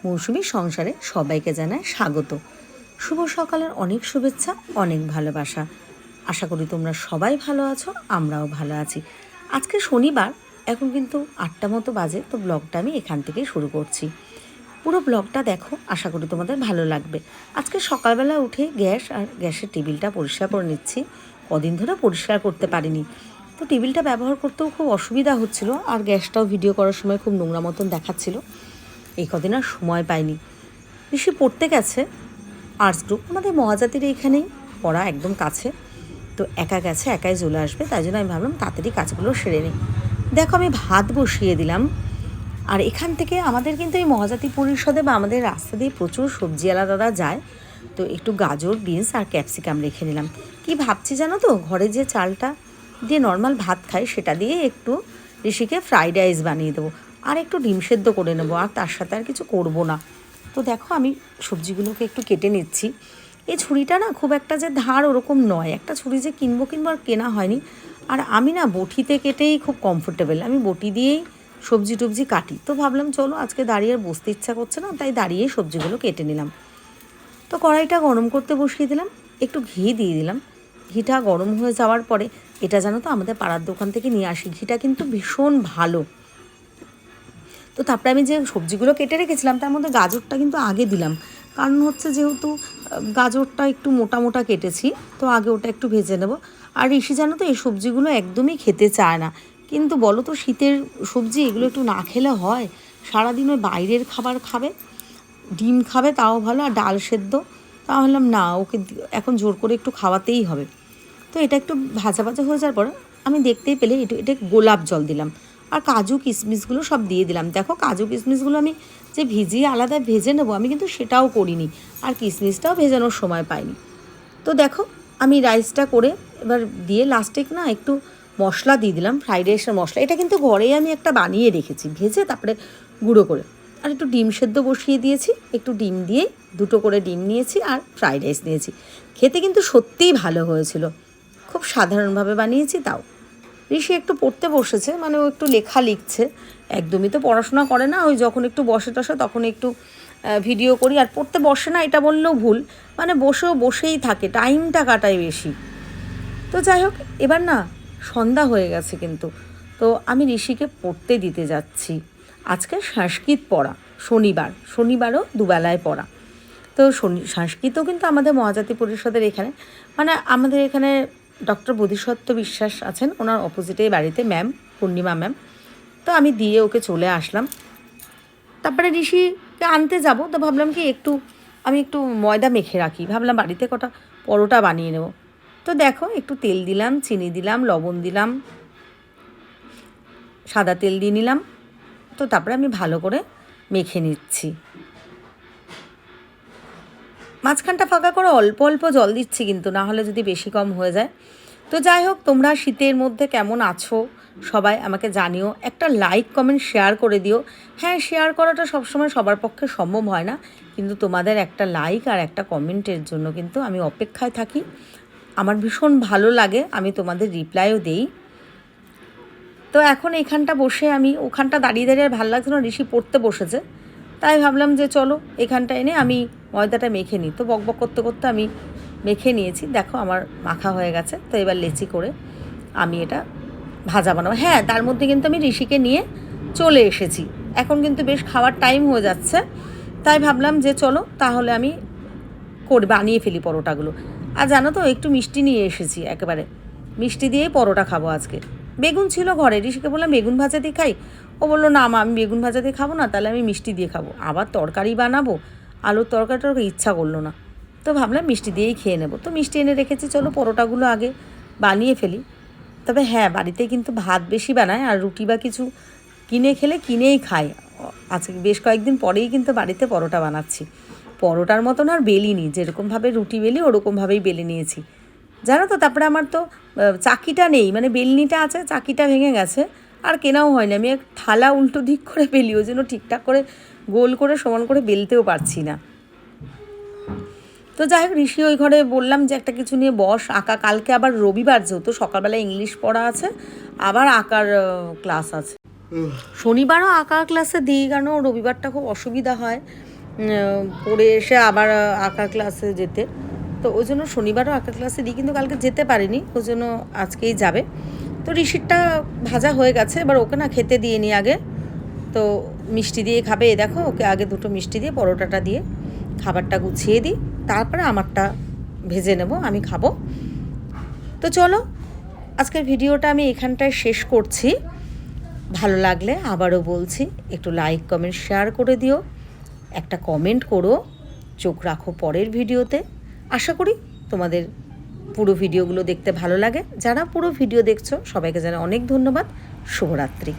মৌসুমীর সংসারে সবাইকে জানায় স্বাগত। শুভ সকালের অনেক শুভেচ্ছা, অনেক ভালোবাসা। আশা করি তোমরা সবাই ভালো আছো, আমরাও ভালো আছি। আজকে শনিবার, এখন কিন্তু 8টা মতো বাজে। তো ব্লগটা আমি এখান থেকেই শুরু করছি। পুরো ব্লগটা দেখো, আশা করি তোমাদের ভালো লাগবে। আজকে সকালবেলা উঠে গ্যাসের টেবিলটা পরিষ্কার করে নিচ্ছি। কদিন ধরে পরিষ্কার করতে পারিনি, তো টেবিলটা ব্যবহার করতেও খুব অসুবিধা হচ্ছিল, আর গ্যাসটাও ভিডিও করার সময় খুব নোংরা মতন দেখাচ্ছিল। এই কদিন আর সময় পাইনি। ঋষি পড়তে গেছে আর্টস গ্রুপ, আমাদের মহাজাতির এইখানেই পড়া, একদম কাছে। তো একা গেছে, একাই চলে আসবে, তাই জন্য আমি ভাবলাম তাড়াতাড়ি কাজগুলো সেরে নিই। দেখো আমি ভাত বসিয়ে দিলাম। আর এখান থেকে আমাদের কিন্তু এই মহাজাতি পরিষদে বা আমাদের রাস্তা দিয়ে প্রচুর সবজিওয়ালা দাদা যায়। তো একটু গাজর, বিনস আর ক্যাপসিকাম রেখে নিলাম। কি ভাবছি জানো তো, ঘরে যে চালটা দিয়ে নর্মাল ভাত খাই সেটা দিয়ে একটু ঋষিকে ফ্রাইড রাইস বানিয়ে দেবো, আর একটু ডিম সেদ্ধ করে নেবো, আর তার সাথে আর কিছু করবো না। তো দেখো আমি সবজিগুলোকে একটু কেটে নিচ্ছি। এই ছুরিটা না খুব একটা যে ধার ওরকম নয়, একটা ছুরি যে কিনবো আর কেনা হয়নি। আর আমি না বটিতে কেটেই খুব কমফোর্টেবল, আমি বটি দিয়েই সবজি টবজি কাটি। তো ভাবলাম চলো আজকে দাঁড়িয়ে আর বসতে ইচ্ছা করছে না, তাই দাঁড়িয়েই সবজিগুলো কেটে নিলাম। তো কড়াইটা গরম করতে বসিয়ে দিলাম, একটু ঘি দিয়ে দিলাম। ঘিটা গরম হয়ে যাওয়ার পরে, এটা জানো তো আমাদের পাড়ার দোকান থেকে নিয়ে আসি, ঘিটা কিন্তু ভীষণ ভালো। তো তারপরে আমি যে সবজিগুলো কেটে রেখেছিলাম তার মধ্যে গাজরটা কিন্তু আগে দিলাম, কারণ হচ্ছে যেহেতু গাজরটা একটু মোটা মোটা কেটেছি, তো আগে ওটা একটু ভেজে নেব। আর ঋষি জানো তো এই সবজিগুলো একদমই খেতে চায় না, কিন্তু বলো তো শীতের সবজি এগুলো একটু না খেলে হয়? সারাদিন ওই বাইরের খাবার খাবে, ডিম খাবে তাও ভালো, আর ডাল সেদ্ধ। তা ভাবলাম না, ওকে এখন জোর করে একটু খাওয়াতেই হবে। তো এটা একটু ভাজা ভাজা হয়ে যাওয়ার পর আমি দেখতেই পেলে এটা গোলাপ জল দিলাম, আর কাজু কিশমিশগুলো সব দিয়ে দিলাম। দেখো কাজু কিশমিশগুলো আমি যে ভিজিয়ে আলাদা ভেজে নেবো, আমি কিন্তু সেটাও করিনি, আর কিশমিশটাও ভেজানোর সময় পাইনি। তো দেখো আমি রাইসটা করে এবার দিয়ে লাস্টে না একটু মশলা দিয়ে দিলাম, ফ্রাইড রাইসের মশলা। এটা কিন্তু ঘরেই আমি একটা বানিয়ে রেখেছি, ভেজে তারপরে গুঁড়ো করে। আর একটু ডিম সেদ্ধ বসিয়ে দিয়েছি, একটু ডিম দিয়ে 2টো করে ডিম নিয়েছি, আর ফ্রাইড রাইস নিয়েছি। খেতে কিন্তু সত্যিই ভালো হয়েছিল, খুব সাধারণভাবে বানিয়েছি তাও। ঋষি একটু পড়তে বসেছে, মানে ও একটু লেখা লিখছে। একদমই তো পড়াশোনা করে না, ওই যখন একটু বসে টসে তখন একটু ভিডিও করি, আর পড়তে বসে না এটা বললেও ভুল, মানে বসেই থাকে, টাইমটা কাটায় বেশি। তো যাই হোক, এবার না সন্ধ্যা হয়ে গেছে কিন্তু। তো আমি ঋষিকে পড়তে দিতে যাচ্ছি। আজকে সংস্কৃত পড়া, শনিবারও দুবেলায় পড়া। তো সংস্কৃতও কিন্তু আমাদের মহাজাতি পরিষদের এখানে, মানে আমাদের এখানে ডক্টর বোধিসত্ত্ব বিশ্বাস আছেন, ওনার অপোজিটেই বাড়িতে ম্যাম, পূর্ণিমা ম্যাম। তো আমি দিয়ে ওকে চলে আসলাম। তারপরে ঋষিকে আনতে যাব, তো ভাবলাম কি আমি একটু ময়দা মেখে রাখি, ভাবলাম বাড়িতে কটা পরোটা বানিয়ে নেব। তো দেখো একটু তেল দিলাম, চিনি দিলাম, লবণ দিলাম, সাদা তেল দিয়ে নিলাম। তো তারপরে আমি ভালো করে মেখে নিচ্ছি। মাঝখানটা ফাঁকা করে অল্প অল্প জল দিচ্ছি, কিন্তু না হলে যদি বেশি কম হয়ে যায়। তো যাই হোক, তোমরা শীতের মধ্যে কেমন আছো সবাই আমাকে জানিও, একটা লাইক কমেন্ট শেয়ার করে দিও। হ্যাঁ, শেয়ার করাটা সবসময় সবার পক্ষে সম্ভব হয় না, কিন্তু তোমাদের একটা লাইক আর একটা কমেন্টের জন্য কিন্তু আমি অপেক্ষায় থাকি। আমার ভীষণ ভালো লাগে, আমি তোমাদের রিপ্লাইও দেই। তো এখন এখানটা বসে আমি ওখানটা দাঁড়িয়ে দাঁড়িয়ে আর ভালো লাগছে না, ঋষি পড়তে বসেছে, তাই ভাবলাম যে চলো এখানটা এনে আমি ময়দাটা মেখে নিই। তো বকবক করতে করতে আমি মেখে নিয়েছি, দেখো আমার মাখা হয়ে গেছে। তো এবার লেচি করে আমি এটা ভাজা বানাবো। হ্যাঁ, তার মধ্যে কিন্তু আমি ঋষিকে নিয়ে চলে এসেছি, এখন কিন্তু বেশ খাওয়ার টাইম হয়ে যাচ্ছে, তাই ভাবলাম যে চলো তাহলে আমি বানিয়ে ফেলি পরোটাগুলো। আর জানো তো একটু মিষ্টি নিয়ে এসেছি, একেবারে মিষ্টি দিয়েই পরোটা খাবো আজকে। বেগুন ছিল ঘরে, ঋষিকে বললাম বেগুন ভাজা দিয়ে খাই। ও বললো না মা, আমি বেগুন ভাজা দিয়ে খাবো না, তাহলে আমি মিষ্টি দিয়ে খাবো। আবার তরকারি বানাবো, আলুর তরকারিটা ইচ্ছা করলো না। তো ভাবলাম মিষ্টি দিয়েই খেয়ে নেবো। তো মিষ্টি এনে রেখেছি, চলো পরোটাগুলো আগে বানিয়ে ফেলি। তবে হ্যাঁ, বাড়িতে কিন্তু ভাত বেশি বানায়, আর রুটি বা কিছু কিনে খেলে কিনেই খাই। আজকে বেশ কয়েকদিন পরেই কিন্তু বাড়িতে পরোটা বানাচ্ছি। পরোটার মতন আর বেলিনি, যেরকমভাবে রুটি বেলি ওরকমভাবেই বেলে নিয়েছি, জানো তো। তারপরে আমার তো চাকিটা নেই, মানে বেলনিটা আছে, চাকিটা ভেঙে গেছে, আর কেনাও হয়নি। আমি এক থালা উল্টো দিক করে বেলি, ওই জন্য ঠিকঠাক করে গোল করে সমান করে বেলতেও পারছি না। তো যাই হোক, ঋষি ওই ঘরে বললাম যে একটা কিছু নিয়ে বস, আঁকা। কালকে আবার রবিবার, যেহেতু সকালবেলা ইংলিশ পড়া আছে, আবার আঁকার ক্লাস আছে। শনিবারও আঁকা ক্লাসে দিই, কারণ রবিবারটা খুব অসুবিধা হয় পড়ে এসে আবার আঁকা ক্লাসে যেতে। তো ওই জন্য শনিবারও আঁকা ক্লাসে দিই, কিন্তু কালকে যেতে পারিনি, ওই জন্য আজকেই যাবে। তো ঋষিরটা ভাজা হয়ে গেছে, এবার ওকে না খেতে দিয়ে নিই আগে। তো মিষ্টি দিয়ে খাবে, এ দেখো ওকে আগে দুটো মিষ্টি দিয়ে পরোটাটা দিয়ে খাবারটা গুছিয়ে দিই, তারপরে আমারটা ভেজে নেব, আমি খাবো। তো চলো আজকের ভিডিওটা আমি এখানটায় শেষ করছি। ভালো লাগলে আবারও বলছি, একটু লাইক কমেন্ট শেয়ার করে দিও, একটা কমেন্ট করো, চোখ রাখো পরের ভিডিওতে। আশা করি তোমাদের পুরো ভিডিওগুলো দেখতে ভালো লাগে। যারা পুরো ভিডিও দেখছো সবাইকে জানাই অনেক ধন্যবাদ। শুভরাত্রি।